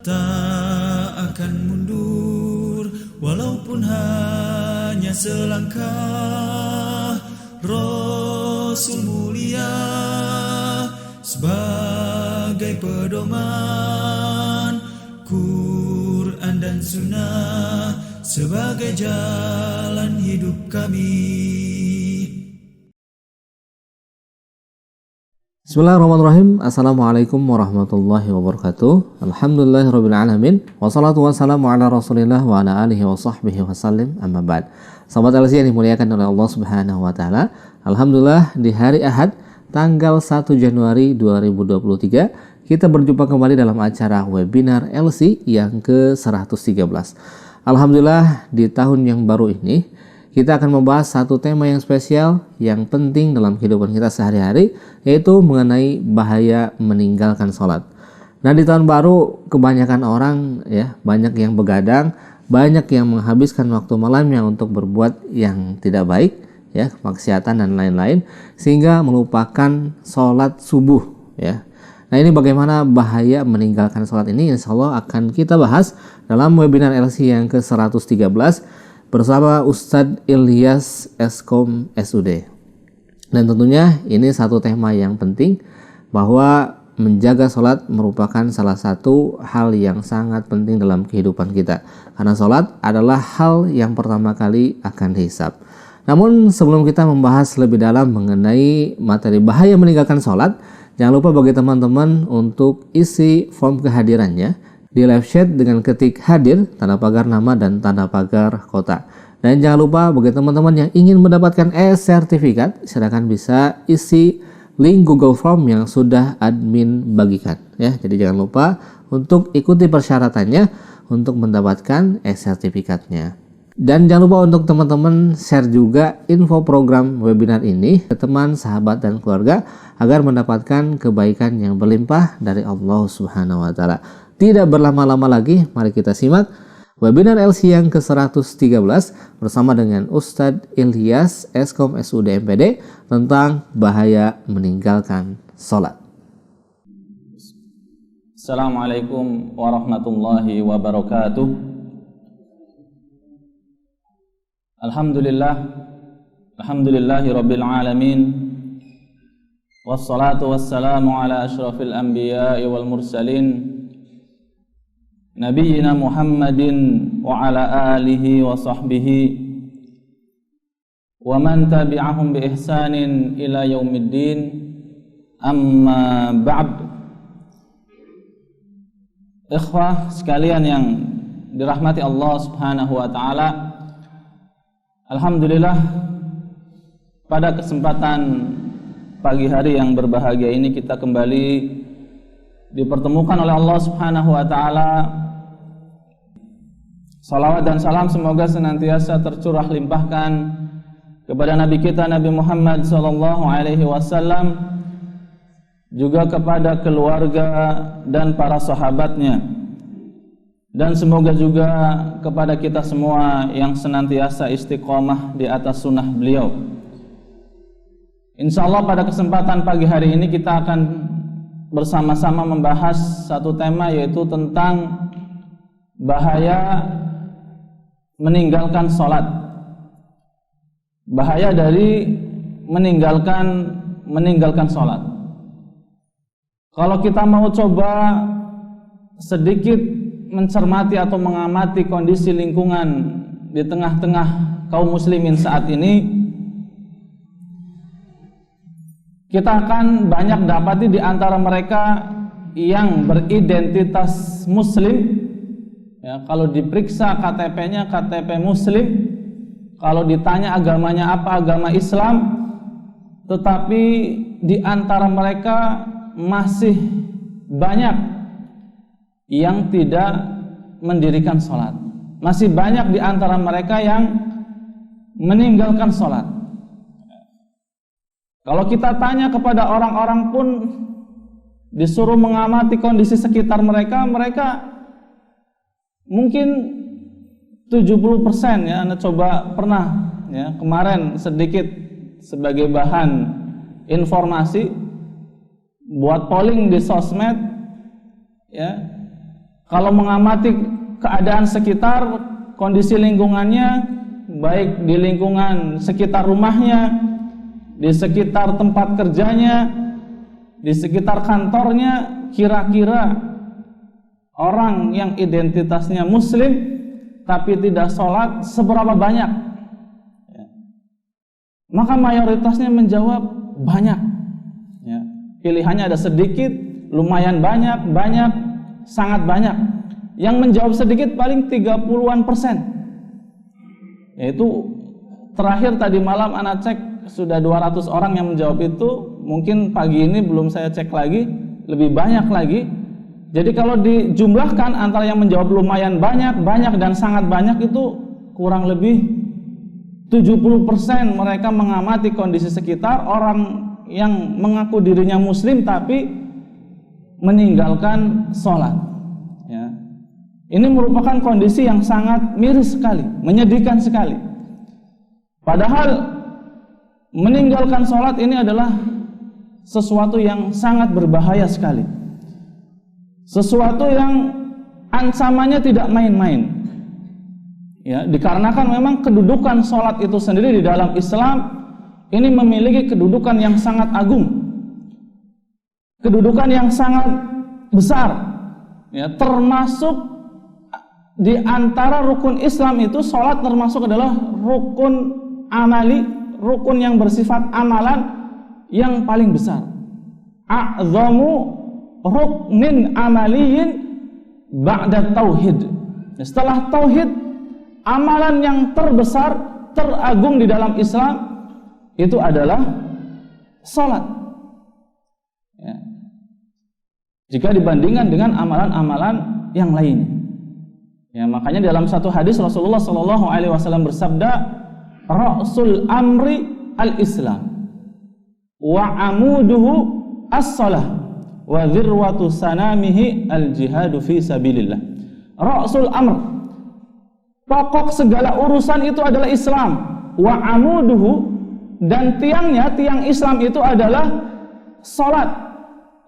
Tak akan mundur walaupun hanya selangkah. Rasul mulia sebagai pedoman, Quran dan Sunnah sebagai jalan hidup kami. Bismillahirrahmanirrahim. Assalamualaikum warahmatullahi wabarakatuh. Alhamdulillahirrabbilalamin. Wassalatu wassalamu ala rasulillah wa ala alihi wa sahbihi wasallim. Amma ba'd. Sahabat LC yang dimuliakan oleh Allah subhanahu wa ta'ala, Alhamdulillah di hari Ahad tanggal 1 Januari 2023 kita berjumpa kembali dalam acara webinar LC yang ke-113. Alhamdulillah di tahun yang baru ini kita akan membahas satu tema yang spesial, yang penting dalam kehidupan kita sehari-hari, yaitu mengenai bahaya meninggalkan sholat. Nah, di tahun baru kebanyakan orang banyak yang begadang, banyak yang menghabiskan waktu malamnya untuk berbuat yang tidak baik, kemaksiatan dan lain-lain, sehingga melupakan sholat subuh. Nah, ini bagaimana bahaya meninggalkan sholat ini, insya Allah akan kita bahas dalam webinar LC yang ke-113 bersama Ustadz Ilyas Eskom SUD. Dan tentunya ini satu tema yang penting, bahwa menjaga sholat merupakan salah satu hal yang sangat penting dalam kehidupan kita, karena sholat adalah hal yang pertama kali akan dihisab. Namun sebelum kita membahas lebih dalam mengenai materi bahaya meninggalkan sholat, jangan lupa bagi teman-teman untuk isi form kehadirannya di live chat dengan ketik hadir, tanda pagar nama dan tanda pagar kota. Dan jangan lupa bagi teman-teman yang ingin mendapatkan e-sertifikat, silakan bisa isi link Google Form yang sudah admin bagikan. Jadi jangan lupa untuk ikuti persyaratannya untuk mendapatkan e-sertifikatnya. Dan jangan lupa untuk teman-teman share juga info program webinar ini ke teman, sahabat, dan keluarga agar mendapatkan kebaikan yang berlimpah dari Allah Subhanahu wa Ta'ala. Tidak berlama-lama lagi, mari kita simak webinar LC yang ke-113 bersama dengan Ustadz Ilyas Eskom SUD MPD tentang bahaya meninggalkan sholat. Assalamualaikum warahmatullahi wabarakatuh. Alhamdulillahi rabbil alamin. Wassalatu wassalamu ala ashrafil anbiya'i wal mursalin, Nabiyyina Muhammadin wa ala alihi wa sahbihi wa man tabi'ahum bi ihsanin ila yaumiddin, amma ba'd. Ikhwah sekalian yang dirahmati Allah Subhanahu wa ta'ala, alhamdulillah pada kesempatan pagi hari yang berbahagia ini kita kembali dipertemukan oleh Allah Subhanahu wa ta'ala. Salawat dan salam semoga senantiasa tercurah limpahkan kepada Nabi kita Nabi Muhammad sallallahu alaihi wasallam, juga kepada keluarga dan para sahabatnya, dan semoga juga kepada kita semua yang senantiasa istiqomah di atas sunnah beliau. Insyaallah pada kesempatan pagi hari ini kita akan bersama-sama membahas satu tema, yaitu tentang bahaya meninggalkan sholat. Bahaya dari meninggalkan sholat. Kalau kita mau coba sedikit mencermati atau mengamati kondisi lingkungan di tengah-tengah kaum muslimin saat ini, kita akan banyak dapati di antara mereka yang beridentitas muslim. Kalau diperiksa KTP-nya KTP muslim, kalau ditanya agamanya apa, agama Islam, tetapi di antara mereka masih banyak yang tidak mendirikan sholat. Masih banyak di antara mereka yang meninggalkan sholat. Kalau kita tanya kepada orang-orang pun, disuruh mengamati kondisi sekitar mereka, mungkin 70% Anda coba pernah kemarin sedikit sebagai bahan informasi buat polling di sosmed kalau mengamati keadaan sekitar, kondisi lingkungannya, baik di lingkungan sekitar rumahnya, di sekitar tempat kerjanya, di sekitar kantornya, kira-kira orang yang identitasnya muslim tapi tidak sholat seberapa banyak? Maka mayoritasnya menjawab banyak. Pilihannya ada sedikit, lumayan banyak, banyak, sangat banyak. Yang menjawab sedikit paling 30-an%. Yaitu terakhir tadi malam anak cek sudah 200 orang yang menjawab itu. Mungkin pagi ini belum saya cek lagi, lebih banyak lagi. Jadi kalau dijumlahkan antara yang menjawab lumayan banyak, banyak dan sangat banyak itu kurang lebih 70% mereka mengamati kondisi sekitar, orang yang mengaku dirinya muslim tapi meninggalkan sholat. Ya. Ini merupakan kondisi yang sangat miris sekali, menyedihkan sekali. Padahal meninggalkan sholat ini adalah sesuatu yang sangat berbahaya sekali. Sesuatu yang ancamannya tidak main-main. Ya, dikarenakan memang kedudukan sholat itu sendiri di dalam Islam ini memiliki kedudukan yang sangat agung, kedudukan yang sangat besar. Ya, termasuk di antara rukun Islam itu sholat termasuk adalah rukun amali, rukun yang bersifat amalan yang paling besar. A'zamu ruknin amaliyin ba'da tauhid. Setelah tauhid, amalan yang terbesar, teragung di dalam Islam itu adalah salat. Ya. Jika dibandingkan dengan amalan-amalan yang lainnya. Ya, makanya dalam satu hadis Rasulullah sallallahu alaihi wasallam bersabda, "Ra'sul amri al-Islam wa amuduhu as-salah." Wa dzirwatu sanamihi al-jihadu fi sabilillah. Ra'sul amr, pokok segala urusan itu adalah Islam. Wa amuduhu, dan tiangnya, tiang Islam itu adalah salat.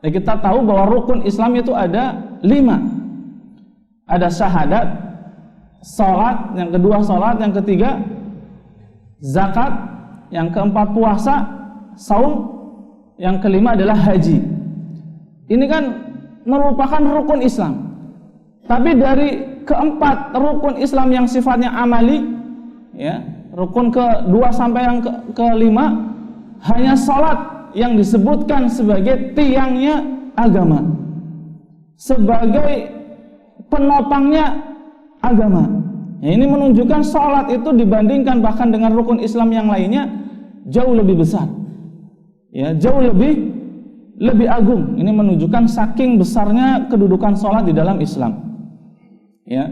Ya, kita tahu bahwa rukun Islam itu ada 5. Ada syahadat, salat, yang kedua salat, yang ketiga zakat, yang keempat puasa, saum, yang kelima adalah haji. Ini kan merupakan rukun Islam. Tapi dari keempat rukun Islam yang sifatnya amali, ya, rukun ke-2 sampai yang ke-5, hanya salat yang disebutkan sebagai tiangnya agama, sebagai penopangnya agama. Ya, ini menunjukkan salat itu dibandingkan bahkan dengan rukun Islam yang lainnya jauh lebih besar. Ya, jauh lebih agung. Ini menunjukkan saking besarnya kedudukan sholat di dalam Islam. Ya.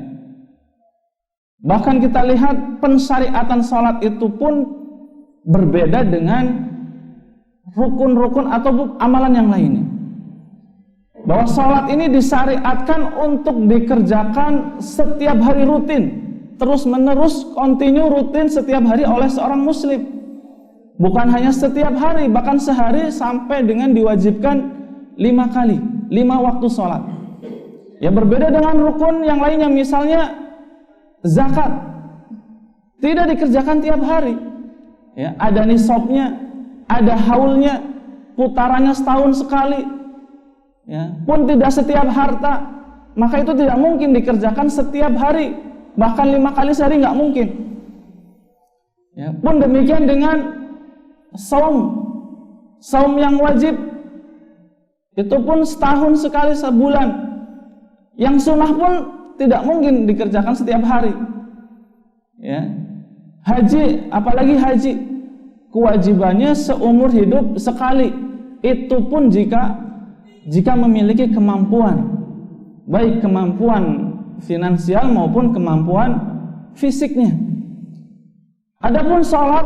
Bahkan kita lihat pensyariatan sholat itu pun berbeda dengan rukun-rukun atau amalan yang lainnya. Bahwa sholat ini disyariatkan untuk dikerjakan setiap hari rutin, terus menerus, kontinu rutin setiap hari oleh seorang muslim. Bukan hanya setiap hari, bahkan sehari sampai dengan diwajibkan 5 kali, 5 waktu sholat. Ya, berbeda dengan rukun yang lainnya, misalnya zakat, tidak dikerjakan tiap hari. Ya, ada nisabnya, ada haulnya, putarannya setahun sekali. Ya, pun tidak setiap harta, maka itu tidak mungkin dikerjakan setiap hari, bahkan 5 kali sehari nggak mungkin. Ya, pun demikian dengan saum yang wajib itu pun setahun sekali, sebulan. Yang sunnah pun tidak mungkin dikerjakan setiap hari. Ya. Haji, apalagi haji, kewajibannya seumur hidup sekali. Itu pun jika memiliki kemampuan, baik kemampuan finansial maupun kemampuan fisiknya. Adapun sholat,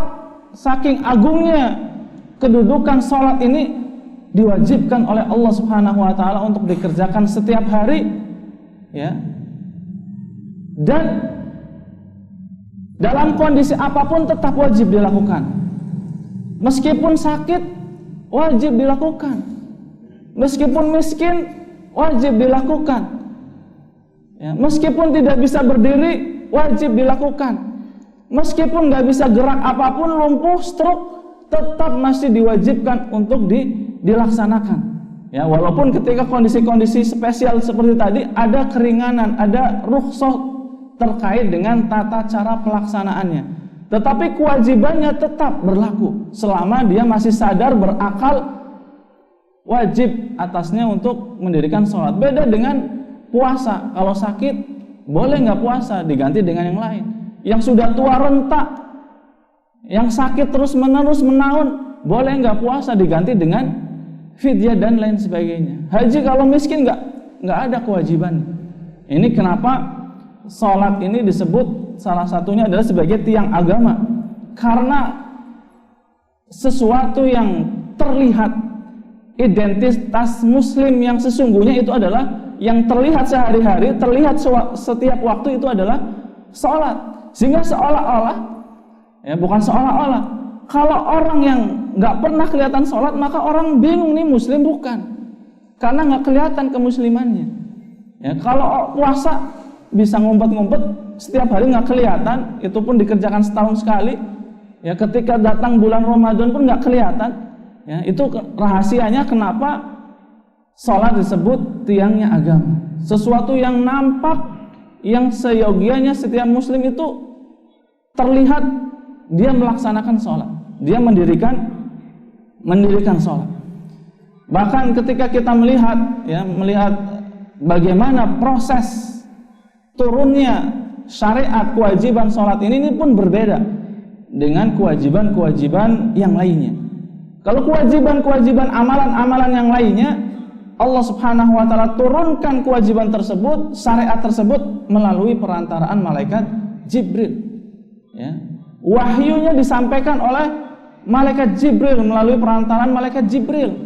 saking agungnya kedudukan sholat ini diwajibkan oleh Allah Subhanahu wa taala untuk dikerjakan setiap hari, ya. Dan dalam kondisi apapun tetap wajib dilakukan. Meskipun sakit wajib dilakukan. Meskipun miskin wajib dilakukan. Ya, meskipun tidak bisa berdiri, wajib dilakukan. Meskipun nggak bisa gerak apapun, lumpuh, stroke, tetap masih diwajibkan untuk dilaksanakan. Ya, walaupun ketika kondisi-kondisi spesial seperti tadi ada keringanan, ada rukhsah terkait dengan tata cara pelaksanaannya, tetapi kewajibannya tetap berlaku selama dia masih sadar, berakal, wajib atasnya untuk mendirikan sholat. Beda dengan puasa, kalau sakit boleh nggak puasa, diganti dengan yang lain. Yang sudah tua renta, yang sakit terus menerus menahun, boleh nggak puasa, diganti dengan fidyah dan lain sebagainya. Haji kalau miskin nggak ada kewajiban. Ini kenapa sholat ini disebut salah satunya adalah sebagai tiang agama, karena sesuatu yang terlihat, identitas muslim yang sesungguhnya itu adalah yang terlihat sehari-hari, terlihat setiap waktu itu adalah sholat. Sehingga seolah-olah, ya bukan seolah-olah, kalau orang yang nggak pernah kelihatan sholat, maka orang bingung nih muslim bukan, karena nggak kelihatan kemuslimannya. Ya, kalau puasa bisa ngumpet-ngumpet setiap hari nggak kelihatan, itu pun dikerjakan setahun sekali. Ya, ketika datang bulan Ramadan pun nggak kelihatan. Ya, itu rahasianya kenapa sholat disebut tiangnya agama. Sesuatu yang nampak, yang seyogianya setiap muslim itu terlihat dia melaksanakan sholat, dia mendirikan sholat. Bahkan ketika kita melihat bagaimana proses turunnya syariat kewajiban sholat ini pun berbeda dengan kewajiban-kewajiban yang lainnya. Kalau kewajiban-kewajiban amalan-amalan yang lainnya, Allah Subhanahu wa taala turunkan kewajiban tersebut, syariat tersebut melalui perantaraan malaikat Jibril. Ya. Wahyunya disampaikan oleh malaikat Jibril melalui perantaraan malaikat Jibril.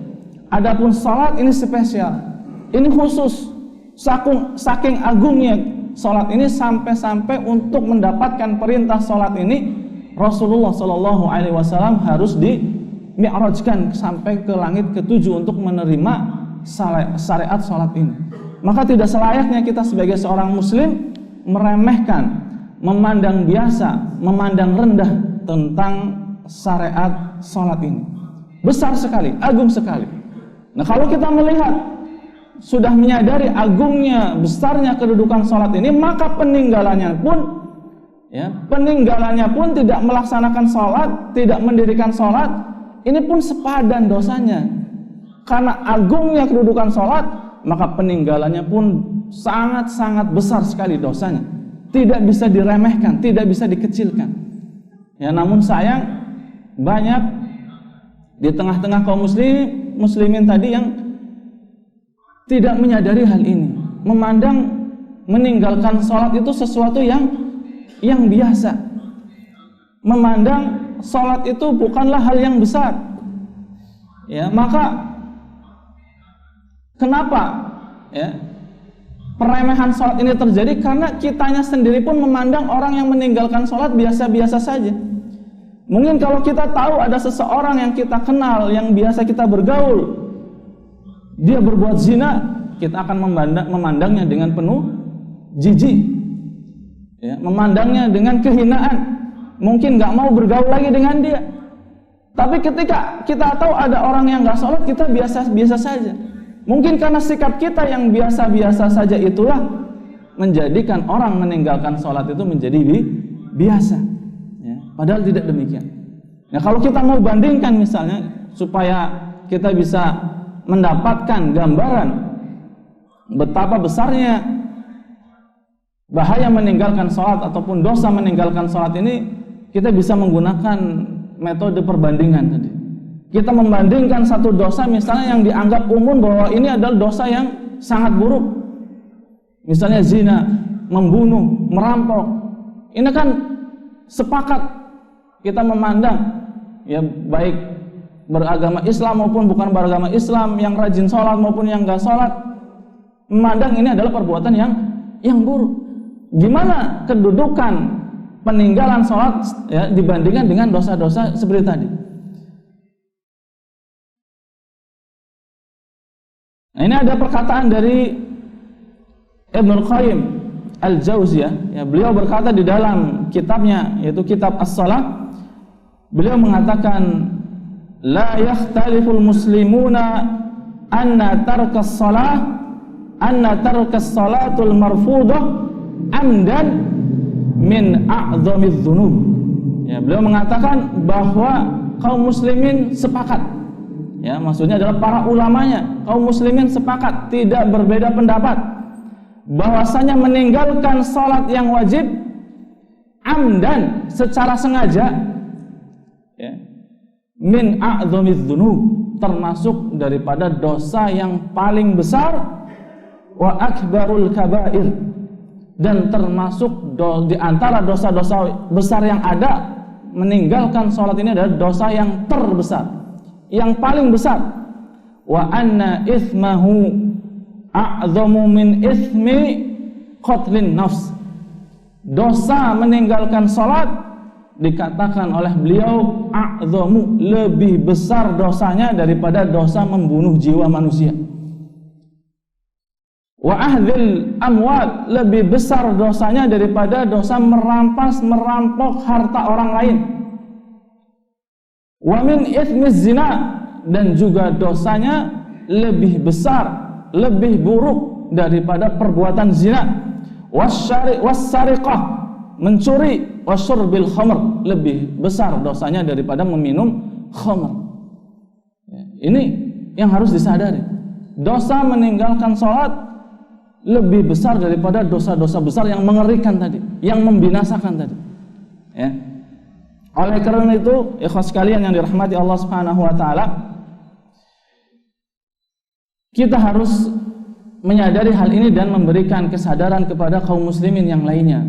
Adapun salat ini spesial. Ini khusus. Saking agungnya salat ini sampai untuk mendapatkan perintah salat ini Rasulullah Shallallahu alaihi wasallam harus di-mi'rajkan sampai ke langit ke-7 untuk menerima syariat salat ini. Maka tidak selayaknya kita sebagai seorang muslim meremehkan, memandang biasa, memandang rendah tentang syariat salat ini. Besar sekali, agung sekali. Nah, kalau kita melihat sudah menyadari agungnya, besarnya kedudukan salat ini, maka peninggalannya pun tidak melaksanakan salat, tidak mendirikan salat, ini pun sepadan dosanya. Karena agungnya kedudukan salat, maka peninggalannya pun sangat-sangat besar sekali dosanya. Tidak bisa diremehkan, tidak bisa dikecilkan. Ya, namun sayang banyak di tengah-tengah kaum muslimin tadi yang tidak menyadari hal ini, memandang meninggalkan sholat itu sesuatu yang biasa, memandang sholat itu bukanlah hal yang besar. Ya, maka kenapa peremehan sholat ini terjadi? Karena kitanya sendiri pun memandang orang yang meninggalkan sholat biasa-biasa saja. Mungkin kalau kita tahu ada seseorang yang kita kenal, yang biasa kita bergaul, dia berbuat zina, kita akan memandangnya dengan penuh jijik, ya, memandangnya dengan kehinaan, mungkin nggak mau bergaul lagi dengan dia. Tapi ketika kita tahu ada orang yang nggak sholat, kita biasa-biasa saja. Mungkin karena sikap kita yang biasa-biasa saja itulah menjadikan orang meninggalkan sholat itu menjadi biasa. Ya, padahal tidak demikian. Nah, kalau kita mau bandingkan misalnya supaya kita bisa mendapatkan gambaran betapa besarnya bahaya meninggalkan sholat ataupun dosa meninggalkan sholat ini, kita bisa menggunakan metode perbandingan tadi. Kita membandingkan satu dosa misalnya yang dianggap umum bahwa ini adalah dosa yang sangat buruk, misalnya zina, membunuh, merampok. Ini kan sepakat kita memandang, ya, baik beragama Islam maupun bukan beragama Islam, yang rajin sholat maupun yang enggak sholat, memandang ini adalah perbuatan yang buruk. Gimana kedudukan peninggalan sholat, ya, dibandingkan dengan dosa-dosa seperti tadi? Nah, ini ada perkataan dari Ibnul Qayyim Al-Jauziyah, ya, beliau berkata di dalam kitabnya yaitu kitab As-Shalah, beliau mengatakan la yakhtaliful muslimuna anna tarkas salatul marfudah amdan min a'zamiz dzunub. Ya, beliau mengatakan bahwa kaum muslimin sepakat, ya, maksudnya adalah para ulamanya, kaum muslimin sepakat, tidak berbeda pendapat bahwasanya meninggalkan salat yang wajib amdan, secara sengaja, ya, min a'zamiz dzunub, termasuk daripada dosa yang paling besar, wa akbarul kabair, dan termasuk di antara dosa-dosa besar yang ada, meninggalkan salat ini adalah dosa yang terbesar, yang paling besar. Wa anna itsmahu a'zamu min itsmi qatlin nafs. Dosa meninggalkan salat dikatakan oleh beliau a'zamu, lebih besar dosanya daripada dosa membunuh jiwa manusia. Wa ahdil amwal, lebih besar dosanya daripada dosa merampok harta orang lain. Wa min itsmiz zina, dan juga dosanya lebih besar, lebih buruk daripada perbuatan zina. Wassariqah, mencuri. Wasyurbil khamr, lebih besar dosanya daripada meminum khamr. Ini yang harus disadari. Dosa meninggalkan salat lebih besar daripada dosa-dosa besar yang mengerikan tadi, yang membinasakan tadi, ya. Oleh karena itu, ikhwas sekalian yang dirahmati Allah Subhanahu wa taala, kita harus menyadari hal ini dan memberikan kesadaran kepada kaum muslimin yang lainnya,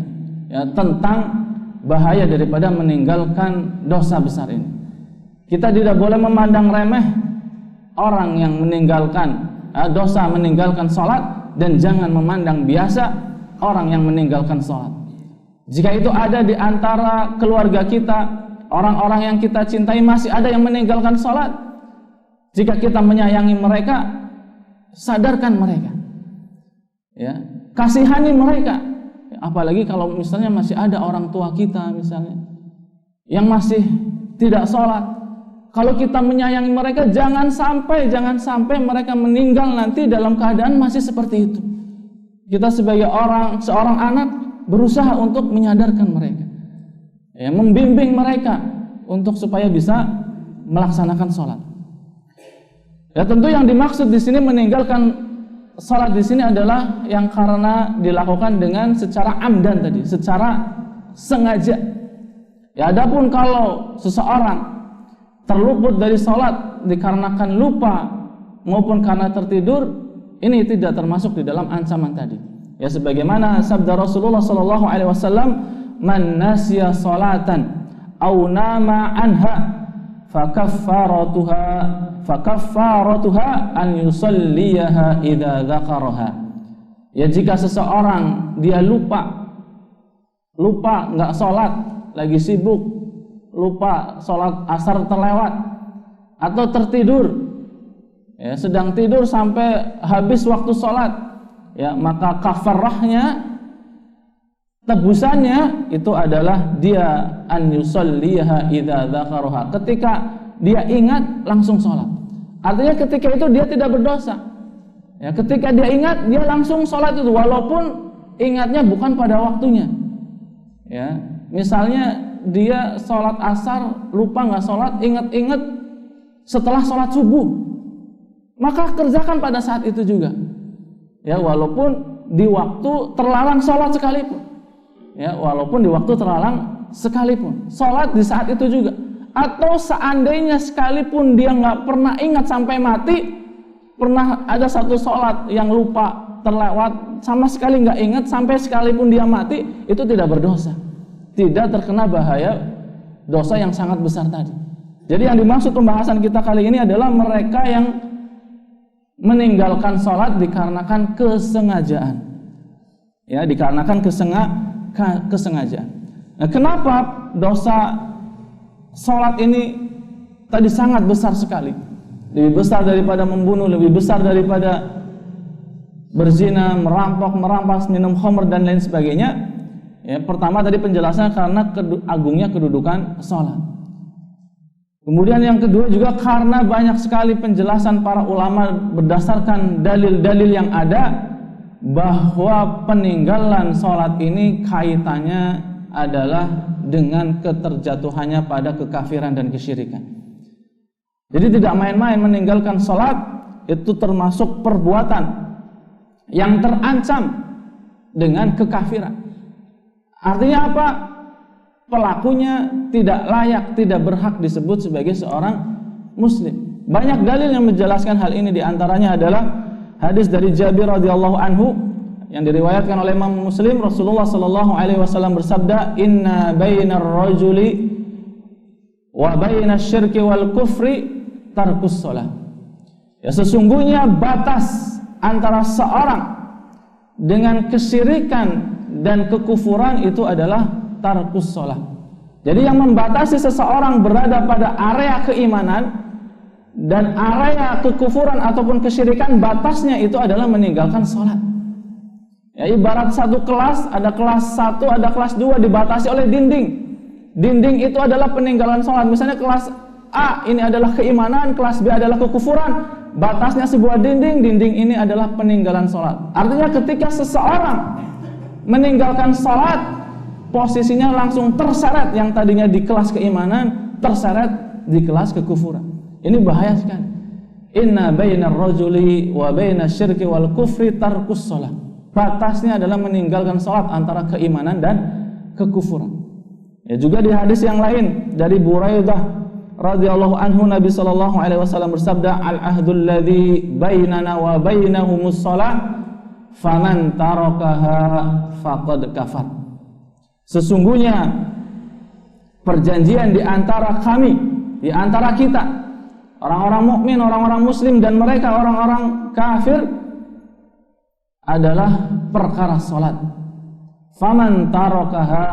ya, tentang bahaya daripada meninggalkan dosa besar ini. Kita tidak boleh memandang remeh orang yang meninggalkan dosa, meninggalkan salat, dan jangan memandang biasa orang yang meninggalkan salat. Jika itu ada di antara keluarga kita, orang-orang yang kita cintai masih ada yang meninggalkan salat, jika kita menyayangi mereka, sadarkan mereka, ya, kasihani mereka. Apalagi kalau misalnya masih ada orang tua kita misalnya yang masih tidak sholat, kalau kita menyayangi mereka, jangan sampai mereka meninggal nanti dalam keadaan masih seperti itu. Kita sebagai seorang anak berusaha untuk menyadarkan mereka, ya, membimbing mereka untuk supaya bisa melaksanakan sholat. Ya, tentu yang dimaksud di sini meninggalkan salat di sini adalah yang karena dilakukan dengan secara amdan tadi, secara sengaja. Ya, adapun kalau seseorang terluput dari salat dikarenakan lupa maupun karena tertidur, ini tidak termasuk di dalam ancaman tadi. Ya, sebagaimana sabda Rasulullah sallallahu alaihi wasallam, "Man nasiya salatan aw nama anha fakaffaratuha an yusalliyaha idza dzakaraha." Ya, jika seseorang dia lupa enggak salat, lagi sibuk, lupa salat asar terlewat atau tertidur, ya, sedang tidur sampai habis waktu salat, ya, maka kafarahnya, tebusannya itu adalah dia an yusalliyaha idza dzakaraha, ketika dia ingat langsung sholat. Artinya ketika itu dia tidak berdosa, ya, ketika dia ingat dia langsung sholat itu, walaupun ingatnya bukan pada waktunya, ya. Misalnya dia sholat asar lupa nggak sholat, ingat setelah sholat subuh, maka kerjakan pada saat itu juga, ya, walaupun di waktu terlarang sholat sekalipun, ya, walaupun di waktu terlarang sekalipun, sholat di saat itu juga. Atau seandainya sekalipun dia nggak pernah ingat sampai mati, pernah ada satu sholat yang lupa terlewat, sama sekali nggak ingat sampai sekalipun dia mati, itu tidak berdosa, tidak terkena bahaya dosa yang sangat besar tadi. Jadi yang dimaksud pembahasan kita kali ini adalah mereka yang meninggalkan sholat dikarenakan kesengajaan, ya, dikarenakan kesengajaan. Nah, kenapa dosa salat ini tadi sangat besar sekali, lebih besar daripada membunuh, lebih besar daripada berzina, merampok, merampas, minum khamr dan lain sebagainya. Ya, pertama tadi penjelasan karena agungnya kedudukan sholat. Kemudian yang kedua juga karena banyak sekali penjelasan para ulama berdasarkan dalil-dalil yang ada bahwa peninggalan sholat ini kaitannya adalah dengan keterjatuhannya pada kekafiran dan kesyirikan. Jadi tidak main-main meninggalkan sholat, itu termasuk perbuatan yang terancam dengan kekafiran. Artinya apa? Pelakunya tidak layak, tidak berhak disebut sebagai seorang muslim. Banyak dalil yang menjelaskan hal ini, di antaranya adalah hadis dari Jabir radhiyallahu anhu yang diriwayatkan oleh Imam Muslim. Rasulullah sallallahu alaihi wasallam bersabda, "Inna bainar rajuli wa bainasy syirki wal kufri tarkus shalah." Ya, sesungguhnya batas antara seorang dengan kesyirikan dan kekufuran itu adalah tarkus shalah. Jadi yang membatasi seseorang berada pada area keimanan dan area kekufuran ataupun kesyirikan, batasnya itu adalah meninggalkan sholat. Ya, ibarat satu kelas, ada kelas 1, ada kelas 2 dibatasi oleh dinding. Dinding itu adalah peninggalan sholat. Misalnya kelas A ini adalah keimanan, kelas B adalah kekufuran. Batasnya sebuah dinding, dinding ini adalah peninggalan sholat. Artinya ketika seseorang meninggalkan sholat, posisinya langsung terseret, yang tadinya di kelas keimanan terseret di kelas kekufuran. Ini bahaya sekali. Inna bainar rajuli wa bainasy syirki wal kufri tarkus shalah. Batasnya adalah meninggalkan sholat antara keimanan dan kekufuran. Ya, juga di hadis yang lain dari Buraidah radhiyallahu anhu, Nabi sallallahu alaihi wasallam bersabda, "Al-ahdul ladzi bainana wa bainahumus shalah, faman tarakaha faqad kafar." Sesungguhnya perjanjian di antara kami, di antara kita, orang-orang mukmin, orang-orang muslim dan mereka orang-orang kafir adalah perkara salat. Faman tarakaha,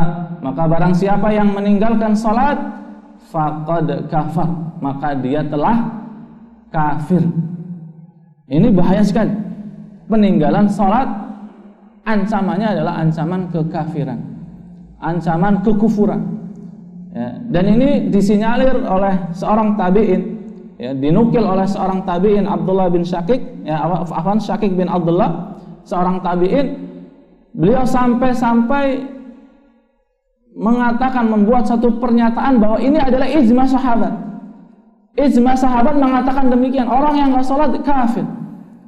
maka barang siapa yang meninggalkan salat, faqad kafar, maka dia telah kafir. Ini bahaya sekali. Peninggalan salat ancamannya adalah ancaman kekafiran, ancaman kekufuran. Ya, dan ini disinyalir oleh seorang tabi'in, ya, dinukil oleh seorang tabi'in Abdullah bin Syakik, ya, Syakik bin Abdullah, seorang tabi'in. Beliau sampai mengatakan, membuat satu pernyataan bahwa ini adalah ijma sahabat. Ijma sahabat mengatakan demikian, orang yang enggak salat kafir.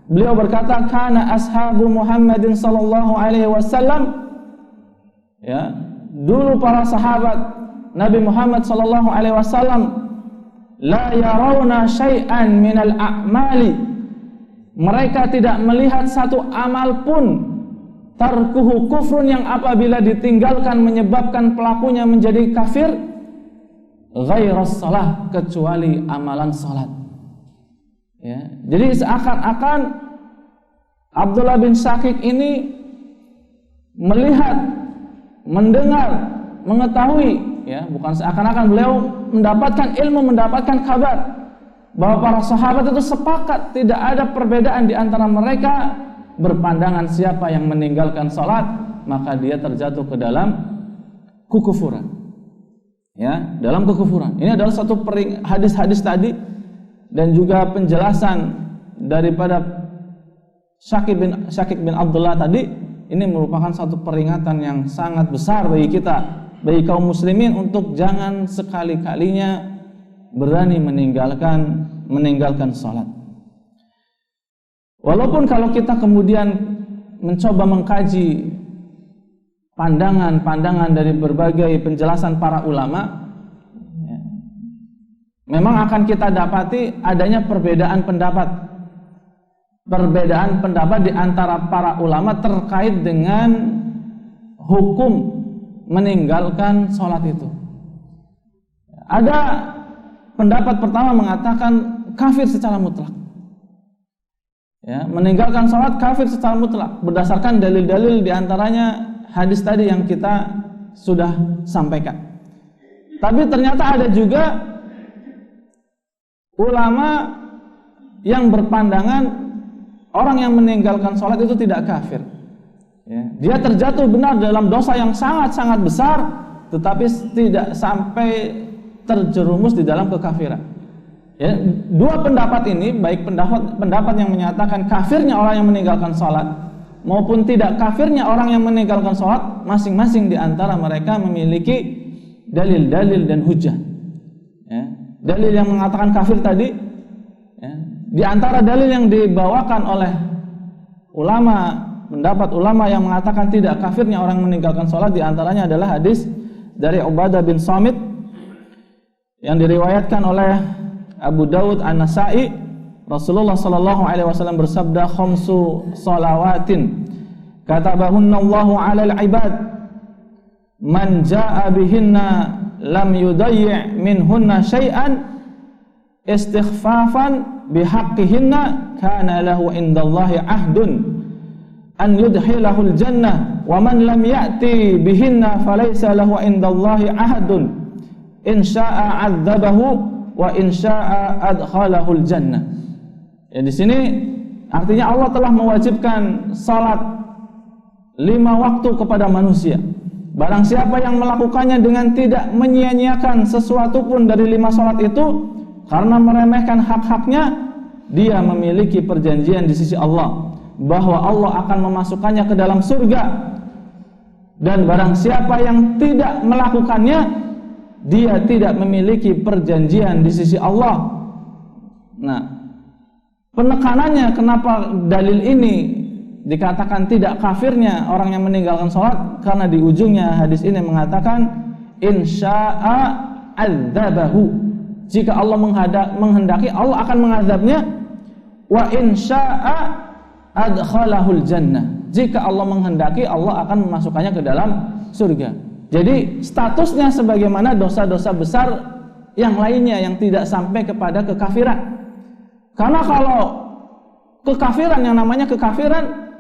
Beliau berkata, "Kana ashabu Muhammadin sallallahu alaihi wasallam," ya, dulu para sahabat Nabi Muhammad sallallahu alaihi wasallam, "la yarawna syai'an minal a'mali," mereka tidak melihat satu amal pun, tarkuhu kufrun, yang apabila ditinggalkan menyebabkan pelakunya menjadi kafir, ghairas shalah, kecuali amalan salat. Ya, jadi seakan-akan Abdullah bin Syakik ini melihat, mendengar, mengetahui, ya, bukan seakan-akan, beliau mendapatkan ilmu, mendapatkan kabar bahwa para sahabat itu sepakat, tidak ada perbedaan di antara mereka, berpandangan siapa yang meninggalkan salat maka dia terjatuh ke dalam kekufuran. Ya, dalam kekufuran. Ini adalah satu hadis-hadis tadi dan juga penjelasan daripada Syakik bin Abdullah tadi. Ini merupakan satu peringatan yang sangat besar bagi kita, bagi kaum muslimin, untuk jangan sekali-kalinya berani meninggalkan salat. Walaupun kalau kita kemudian mencoba mengkaji pandangan-pandangan dari berbagai penjelasan para ulama, ya, memang akan kita dapati adanya perbedaan pendapat di antara para ulama terkait dengan hukum meninggalkan sholat itu. Ada pendapat pertama mengatakan kafir secara mutlak. Ya, meninggalkan sholat kafir secara mutlak berdasarkan dalil-dalil, diantaranya hadis tadi yang kita sudah sampaikan. Tapi ternyata ada juga ulama yang berpandangan orang yang meninggalkan sholat itu tidak kafir. Ya, dia terjatuh benar dalam dosa yang sangat-sangat besar, tetapi tidak sampai terjerumus di dalam kekafiran. Ya, dua pendapat ini, baik pendapat yang menyatakan kafirnya orang yang meninggalkan sholat maupun tidak kafirnya orang yang meninggalkan sholat, masing-masing di antara mereka memiliki dalil-dalil dan hujah. Ya, dalil yang mengatakan kafir tadi, ya, di antara dalil yang dibawakan oleh ulama, pendapat ulama yang mengatakan tidak kafirnya orang meninggalkan sholat, di antaranya adalah hadis dari Ubadah bin Samit yang diriwayatkan oleh Abu Dawud An-Nasa'i. Rasulullah sallallahu alaihi wasallam bersabda, "Khamsu shalawatin katabahunna Allahu 'alal 'ibad man jaa'a bihinna lam yudayyi' minhunna syai'an istighfafan bihaqqihinna kana lahu indallahi 'ahdun an yudkhilahul jannah wa man lam ya'ti bihinna falaysa lahu indallahi 'ahdun in syaa'a 'adzabahu wa in syaa'a adkhalahul jannah." Ya, di sini artinya Allah telah mewajibkan salat 5 waktu kepada manusia. Barang siapa yang melakukannya dengan tidak menyia-nyiakan sesuatu pun dari 5 salat itu karena meremehkan hak-haknya, dia memiliki perjanjian di sisi Allah bahwa Allah akan memasukkannya ke dalam surga. Dan barang siapa yang tidak melakukannya, dia tidak memiliki perjanjian di sisi Allah. Nah, penekanannya kenapa dalil ini dikatakan tidak kafirnya orang yang meninggalkan sholat, karena di ujungnya hadis ini mengatakan insya'a adzabahu, jika Allah menghendaki Allah akan mengazabnya, wa insya'a adkhalahul jannah, jika Allah menghendaki Allah akan memasukkannya ke dalam surga. Jadi statusnya sebagaimana dosa-dosa besar yang lainnya yang tidak sampai kepada kekafiran. Karena kalau kekafiran, yang namanya kekafiran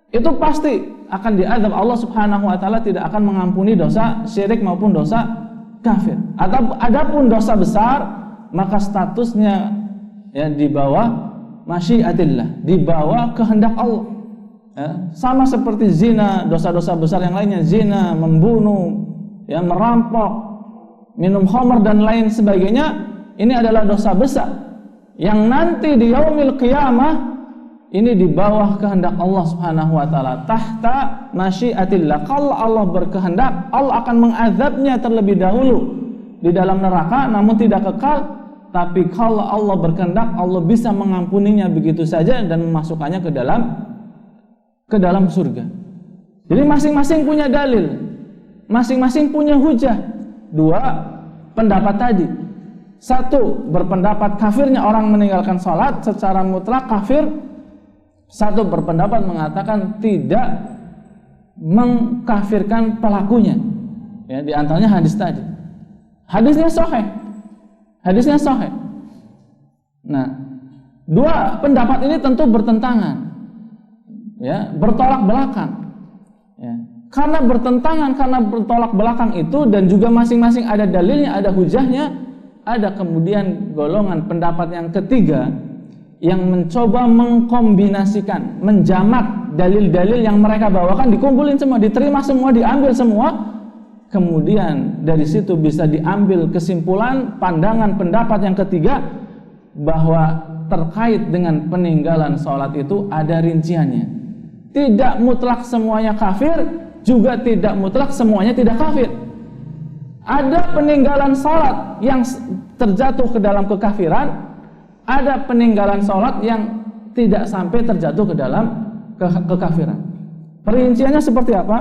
itu pasti akan diazab. Allah Subhanahu wa taala tidak akan mengampuni dosa syirik maupun dosa kafir. Adapun dosa besar, maka statusnya ya di bawah masyiatillah, di bawah kehendak Allah. Ya, sama seperti zina, dosa-dosa besar yang lainnya, zina, membunuh, ya, merampok, minum khamr dan lain sebagainya, ini adalah dosa besar yang nanti di yaumil qiyamah ini di bawah kehendak Allah Subhanahu wa taala, tahta masyiatillah. Kalau Allah berkehendak, Allah akan mengazabnya terlebih dahulu di dalam neraka namun tidak kekal. Tapi kalau Allah berkehendak, Allah bisa mengampuninya begitu saja dan memasukkannya ke dalam surga. Jadi masing-masing punya dalil, masing-masing punya hujah. Dua pendapat tadi. Satu, berpendapat kafirnya orang meninggalkan salat secara mutlak kafir. Satu berpendapat mengatakan tidak mengkafirkan pelakunya. Ya, di antaranya hadis tadi. Hadisnya sahih. Hadisnya sahih. Nah, dua pendapat ini tentu bertentangan. Ya, bertolak belakang. Ya. Karena bertentangan, karena bertolak belakang itu, dan juga masing-masing ada dalilnya, ada hujahnya, ada kemudian golongan pendapat yang ketiga yang mencoba mengkombinasikan, menjamak dalil-dalil yang mereka bawakan, dikumpulin semua, diterima semua, diambil semua, kemudian dari situ bisa diambil kesimpulan, pandangan pendapat yang ketiga bahwa terkait dengan peninggalan sholat itu ada rinciannya. Tidak mutlak semuanya kafir, juga tidak mutlak semuanya tidak kafir. Ada peninggalan sholat yang terjatuh ke dalam kekafiran, ada peninggalan sholat yang tidak sampai terjatuh ke dalam kekafiran. Perinciannya seperti apa?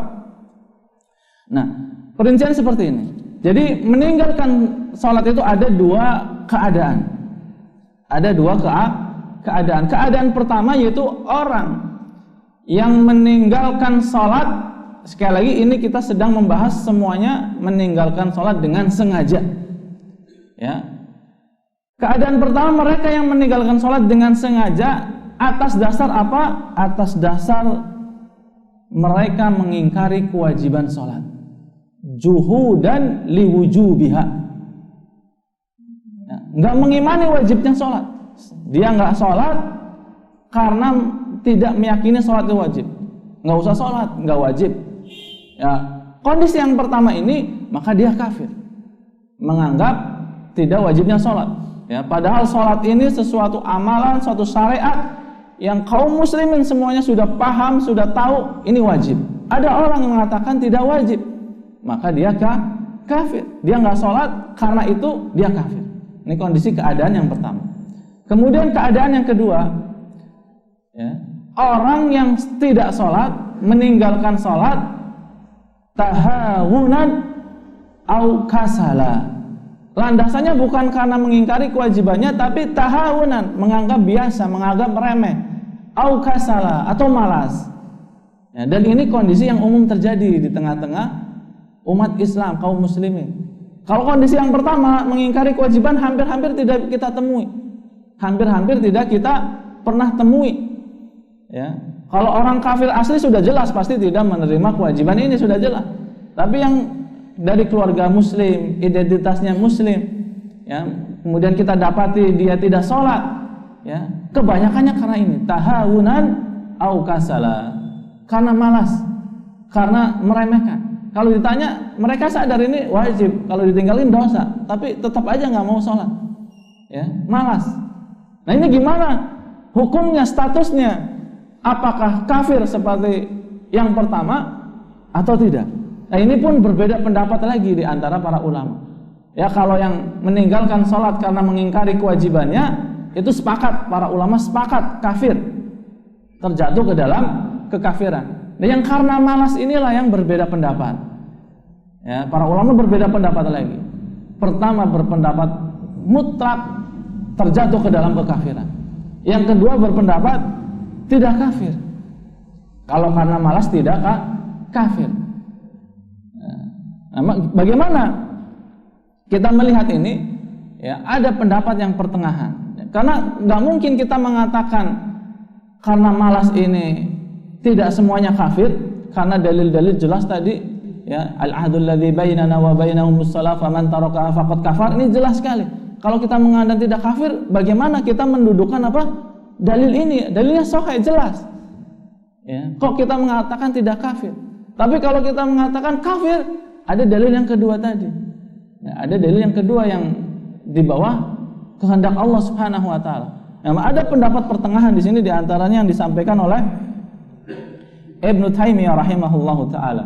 Nah, perincian seperti ini. Jadi meninggalkan sholat itu ada dua keadaan. Ada dua keadaan. Keadaan pertama yaitu orang yang meninggalkan sholat. Sekali lagi ini kita sedang membahas semuanya meninggalkan sholat dengan sengaja. Ya. Keadaan pertama, mereka yang meninggalkan sholat dengan sengaja atas dasar apa? Atas dasar mereka mengingkari kewajiban sholat, juhudan liwujubiha. Ya, nggak mengimani wajibnya sholat. Dia nggak sholat karena tidak meyakini sholat itu wajib, nggak usah sholat, nggak wajib. Ya, kondisi yang pertama ini, maka dia kafir, menganggap tidak wajibnya sholat. Ya, padahal sholat ini sesuatu amalan, suatu syariat yang kaum muslimin semuanya sudah paham, sudah tahu ini wajib. Ada orang yang mengatakan tidak wajib, maka dia kafir. Dia nggak sholat, karena itu dia kafir. Ini kondisi keadaan yang pertama. Kemudian keadaan yang kedua, ya, orang yang tidak sholat, meninggalkan sholat, tahawunan au kasala. Landasannya bukan karena mengingkari kewajibannya, tapi tahawunan, menganggap biasa, menganggap remeh, au kasala, atau malas. Ya, dan ini kondisi yang umum terjadi di tengah-tengah umat Islam, kaum muslimin. Kalau kondisi yang pertama, mengingkari kewajiban, hampir-hampir tidak kita temui. Hampir-hampir tidak kita pernah temui. Ya. Kalau orang kafir asli sudah jelas pasti tidak menerima kewajiban ini, sudah jelas. Tapi yang dari keluarga muslim, identitasnya muslim, ya, kemudian kita dapati dia tidak sholat, ya, kebanyakannya karena ini, tahawunan au kasala, karena malas, karena meremehkan. Kalau ditanya, mereka sadar ini wajib, kalau ditinggalin dosa, tapi tetap aja nggak mau sholat, ya, malas. Nah ini gimana hukumnya, statusnya? Apakah kafir seperti yang pertama atau tidak? Nah ini pun berbeda pendapat lagi di antara para ulama. Ya, kalau yang meninggalkan sholat karena mengingkari kewajibannya, itu sepakat, para ulama sepakat kafir, terjatuh ke dalam kekafiran. Dan yang karena malas inilah yang berbeda pendapat. Ya, para ulama berbeda pendapat lagi. Pertama berpendapat mutlak terjatuh ke dalam kekafiran. Yang kedua berpendapat tidak kafir. Kalau karena malas tidak kafir. Nah, bagaimana kita melihat ini? Ya, ada pendapat yang pertengahan. Karena nggak mungkin kita mengatakan karena malas ini tidak semuanya kafir, karena dalil-dalil jelas tadi, ya, al-ahdul ladzi bainana wa bainahumus shalah faman tarakaha faqad kafar, ini jelas sekali. Kalau kita mengatakan tidak kafir, bagaimana kita mendudukan apa? Dalil ini, dalilnya sahih, jelas. Ya, kok kita mengatakan tidak kafir? Tapi kalau kita mengatakan kafir, ada dalil yang kedua tadi. Ya, ada dalil yang kedua yang di bawah kehendak Allah Subhanahu wa taala. Nah, ada pendapat pertengahan di sini, di antaranya yang disampaikan oleh Ibnu Taimiyah rahimahullahu taala.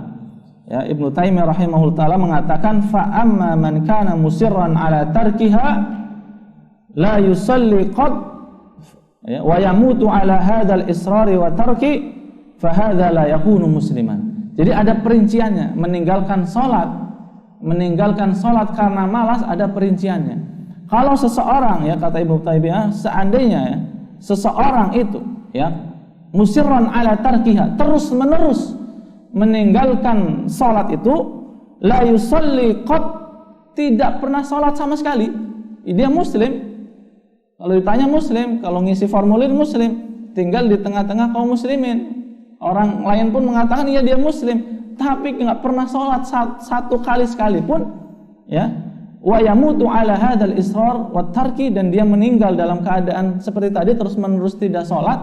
Ya, Ibnu Taimiyah rahimahullahu taala mengatakan fa amma man kana musirran ala tarkiha la yusalli qad, ya, wa yamutu ala hadzal israri wa tarki fa hadza la yakunu musliman. Jadi ada perinciannya, meninggalkan salat karena malas, ada perinciannya. Kalau seseorang, ya, kata Ibnu Taimiyah, seandainya, ya, seseorang itu, ya, musirran ala tarkiha, terus menerus meninggalkan salat itu, la yusalli qad, tidak pernah salat sama sekali, dia muslim. Kalau ditanya muslim, kalau ngisi formulir muslim, tinggal di tengah-tengah kaum muslimin, orang lain pun mengatakan iya dia muslim, tapi nggak pernah salat satu kali sekalipun, ya, wa yamutu ala hadzal israr wa tarki, dan dia meninggal dalam keadaan seperti tadi, terus menerus tidak salat,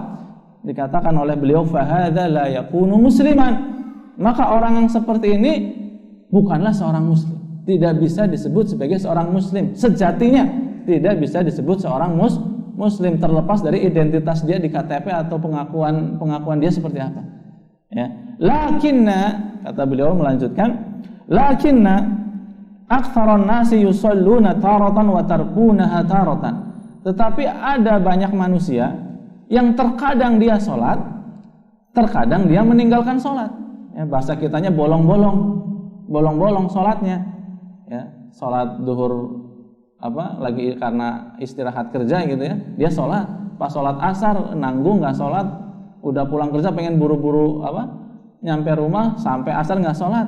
dikatakan oleh beliau fa hadza la yakunu musliman, maka orang yang seperti ini bukanlah seorang muslim, tidak bisa disebut sebagai seorang muslim sejatinya, tidak bisa disebut seorang muslim, terlepas dari identitas dia di KTP atau pengakuan dia seperti apa. Ya, lakinna, kata beliau melanjutkan, lakinna aktsaron nasi yusalluna taratan wa tarkunaha taratan. Tetapi ada banyak manusia yang terkadang dia sholat, terkadang dia meninggalkan sholat. Ya, bahasa kitanya bolong-bolong sholatnya. Ya, sholat duhur lagi karena istirahat kerja gitu, ya, dia sholat. Pas sholat asar nanggung nggak sholat, udah pulang kerja pengen buru-buru nyampe rumah, sampai asar nggak sholat.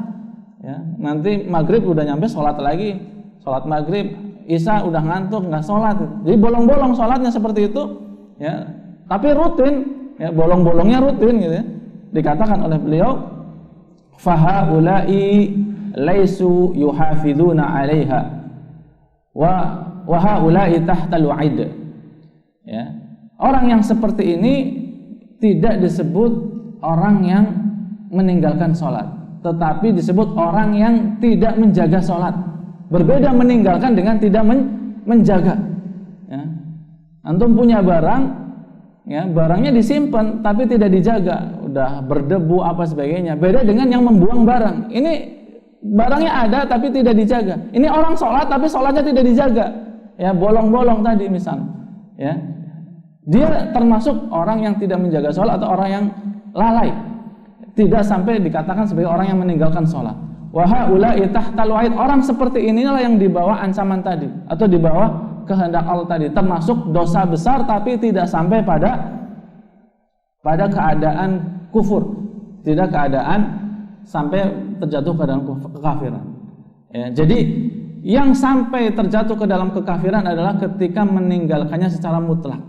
Ya, nanti maghrib udah nyampe sholat lagi, sholat maghrib, isya udah ngantuk nggak sholat. Jadi bolong-bolong sholatnya seperti itu. Ya, tapi rutin, ya, bolong-bolongnya rutin gitu, ya. Dikatakan oleh beliau, fahaulai laisu yuhafizuna 'alaiha wa haulai tahtal wa'id. Ya. Orang yang seperti ini tidak disebut orang yang meninggalkan sholat, tetapi disebut orang yang tidak menjaga sholat. Berbeda meninggalkan dengan tidak menjaga. Ya. Antum punya barang, ya, barangnya disimpan tapi tidak dijaga, udah berdebu apa sebagainya. Beda dengan yang membuang barang. Ini barangnya ada tapi tidak dijaga. Ini orang sholat tapi sholatnya tidak dijaga. Ya, bolong-bolong tadi misal. Ya. Dia termasuk orang yang tidak menjaga sholat atau orang yang lalai. Tidak sampai dikatakan sebagai orang yang meninggalkan sholat. Wa haula'i tahtal wa'id. Orang seperti inilah yang dibawa ancaman tadi atau dibawa kehendak Allah tadi, termasuk dosa besar tapi tidak sampai pada keadaan kufur, tidak keadaan sampai terjatuh ke dalam kekafiran. Ya, jadi yang sampai terjatuh ke dalam kekafiran adalah ketika meninggalkannya secara mutlak.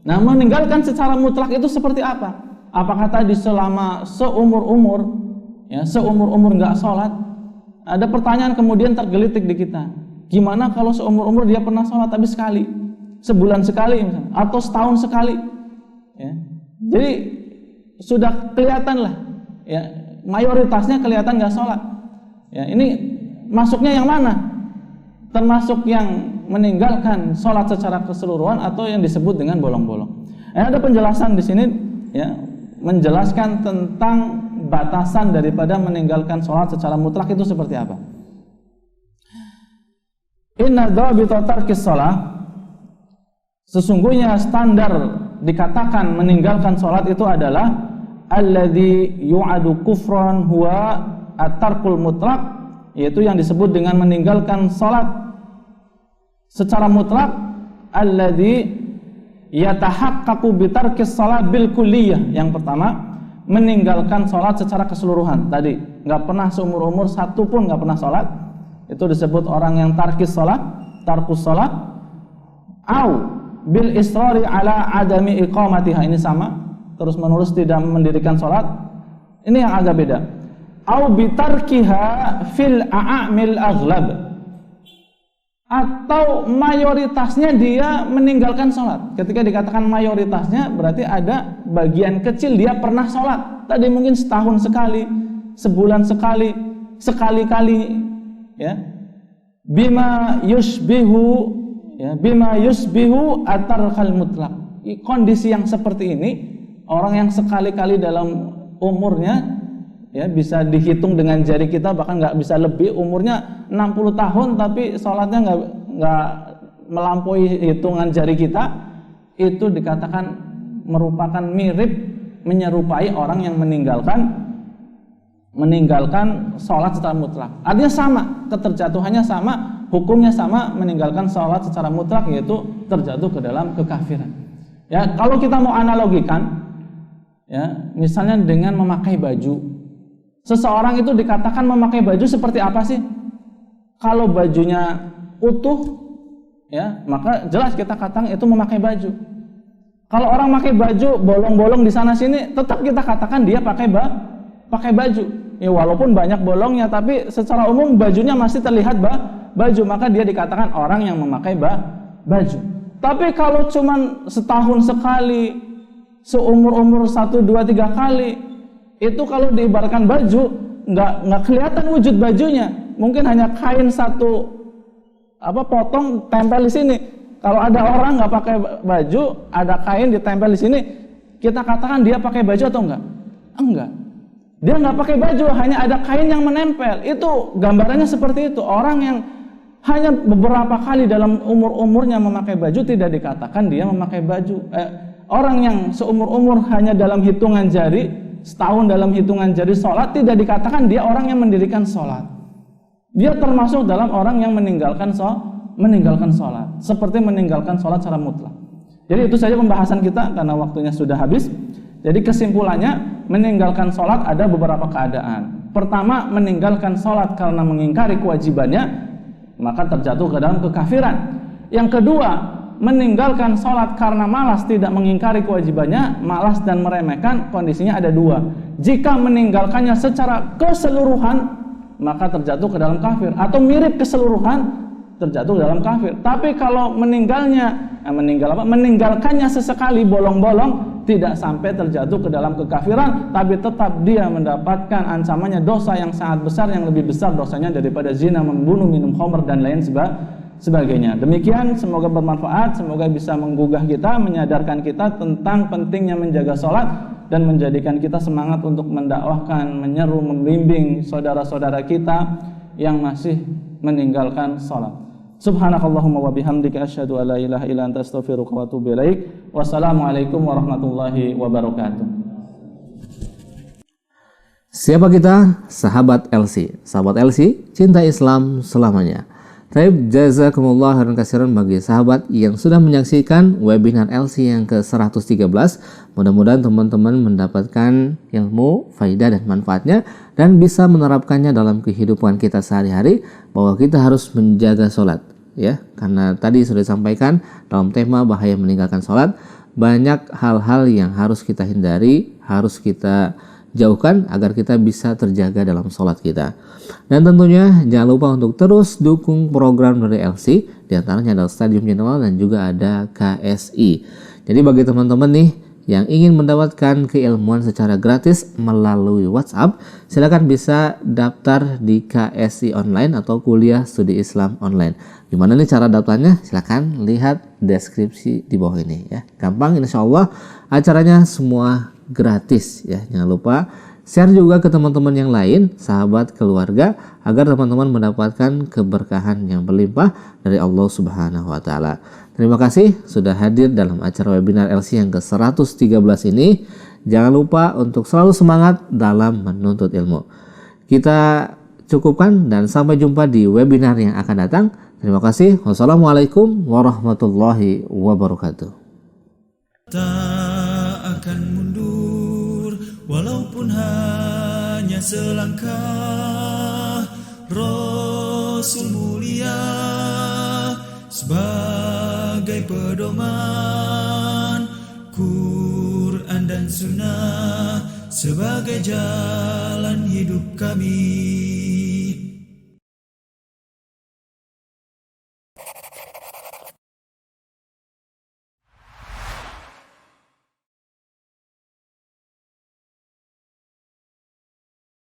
Nah, meninggalkan secara mutlak itu seperti apa? Apakah tadi selama seumur-umur nggak sholat? Ada pertanyaan kemudian tergelitik di kita. Gimana kalau seumur-umur dia pernah sholat tapi sekali, sebulan sekali misalnya, atau setahun sekali? Ya. Jadi sudah kelihatan lah, ya, mayoritasnya kelihatan nggak sholat. Ya, ini masuknya yang mana? Termasuk yang meninggalkan sholat secara keseluruhan atau yang disebut dengan bolong-bolong. Ada penjelasan di sini, ya, menjelaskan tentang batasan daripada meninggalkan sholat secara mutlak itu seperti apa. Inna dhabita tarkis shalah, sesungguhnya standar dikatakan meninggalkan sholat itu adalah alladzi yu'adu kufran huwa at-tarkul mutlaq, yaitu yang disebut dengan meninggalkan sholat secara mutlak, alladzi yatahaqqaqu bitarkis shalah bil kulliyah. Yang pertama, meninggalkan sholat secara keseluruhan. Tadi nggak pernah seumur-umur satu pun nggak pernah sholat, itu disebut orang yang tarkus sholat. Au bil israri ala adami iqamatiha, ini sama, terus menerus tidak mendirikan sholat, ini yang agak beda. Au bitarkiha fil a'amil aghlab, atau mayoritasnya dia meninggalkan sholat. Ketika dikatakan mayoritasnya berarti ada bagian kecil dia pernah sholat. Tadi mungkin setahun sekali, sebulan sekali, sekali-kali, ya. Bima yusbihu atarkal mutlak. Kondisi yang seperti ini, orang yang sekali-kali dalam umurnya, ya, bisa dihitung dengan jari kita, bahkan nggak bisa lebih, umurnya 60 tahun tapi sholatnya nggak melampaui hitungan jari kita, itu dikatakan merupakan menyerupai orang yang meninggalkan sholat secara mutlak. Artinya sama, keterjatuhannya sama, hukumnya sama, meninggalkan sholat secara mutlak, yaitu terjatuh ke dalam kekafiran. Ya, kalau kita mau analogikan, ya, misalnya dengan memakai baju. Seseorang itu dikatakan memakai baju seperti apa sih? Kalau bajunya utuh, ya, maka jelas kita katakan itu memakai baju. Kalau orang pakai baju bolong-bolong di sana sini, tetap kita katakan dia pakai baju. Ya, walaupun banyak bolongnya, tapi secara umum bajunya masih terlihat baju, maka dia dikatakan orang yang memakai baju. Tapi kalau cuman setahun sekali, seumur-umur 1, 2, 3 kali, itu kalau diibaratkan baju, nggak kelihatan wujud bajunya. Mungkin hanya kain satu potong tempel di sini. Kalau ada orang nggak pakai baju, ada kain ditempel di sini, kita katakan dia pakai baju atau enggak? Enggak. Dia nggak pakai baju, hanya ada kain yang menempel. Itu gambarannya seperti itu. Orang yang hanya beberapa kali dalam umurnya memakai baju tidak dikatakan dia memakai baju. Orang yang seumur-umur hanya dalam hitungan jari, setahun dalam hitungan jari sholat, tidak dikatakan dia orang yang mendirikan sholat. Dia termasuk dalam orang yang meninggalkan sholat, seperti meninggalkan sholat secara mutlak. Jadi itu saja pembahasan kita karena waktunya sudah habis. Jadi kesimpulannya, meninggalkan sholat ada beberapa keadaan. Pertama, meninggalkan sholat karena mengingkari kewajibannya, maka terjatuh ke dalam kekafiran. Yang kedua, meninggalkan sholat karena malas, tidak mengingkari kewajibannya, malas dan meremehkan, kondisinya ada dua. Jika meninggalkannya secara keseluruhan, maka terjatuh ke dalam kafir, atau mirip keseluruhan, terjatuh ke dalam kafir. Tapi kalau meninggalkannya sesekali bolong-bolong, tidak sampai terjatuh ke dalam kekafiran, tapi tetap dia mendapatkan ancamannya dosa yang sangat besar, yang lebih besar dosanya daripada zina, membunuh, minum khamr dan lain sebagainya. Demikian, semoga bermanfaat, semoga bisa menggugah kita, menyadarkan kita tentang pentingnya menjaga sholat dan menjadikan kita semangat untuk mendakwahkan, menyeru, membimbing saudara-saudara kita yang masih meninggalkan sholat. Subhanakallahumma wa bihamdika asyhadu an la ilaha illa anta astaghfiruka wa atubu ilaik. Wassalamualaikum warahmatullahi wabarakatuh. Siapa kita? Sahabat LC. Sahabat LC, cinta Islam selamanya. Taib, jazakumullah khairan katsiran bagi sahabat yang sudah menyaksikan webinar LC yang ke-113. Mudah-mudahan teman-teman mendapatkan ilmu, faidah dan manfaatnya dan bisa menerapkannya dalam kehidupan kita sehari-hari, bahwa kita harus menjaga sholat, ya. Karena tadi sudah disampaikan dalam tema bahaya meninggalkan sholat, banyak hal-hal yang harus kita hindari, harus kita jauhkan agar kita bisa terjaga dalam sholat kita. Dan tentunya jangan lupa untuk terus dukung program dari LC, diantaranya adalah Stadium Channel dan juga ada KSI. Jadi bagi teman-teman nih yang ingin mendapatkan keilmuan secara gratis melalui WhatsApp, silakan bisa daftar di KSI Online atau Kuliah Studi Islam Online. Gimana nih cara daftarnya? Silakan lihat deskripsi di bawah ini ya. Gampang, insya Allah acaranya semua gratis ya. Jangan lupa share juga ke teman-teman yang lain, sahabat, keluarga, agar teman-teman mendapatkan keberkahan yang berlimpah dari Allah Subhanahu wa taala. Terima kasih sudah hadir dalam acara webinar LC yang ke-113 ini. Jangan lupa untuk selalu semangat dalam menuntut ilmu. Kita cukupkan dan sampai jumpa di webinar yang akan datang. Terima kasih. Wassalamualaikum warahmatullahi wabarakatuh. Tak akan mundur walaupun hanya selangkah. Rasul mulia sebagai pedoman, Quran dan Sunnah sebagai jalan hidup kami.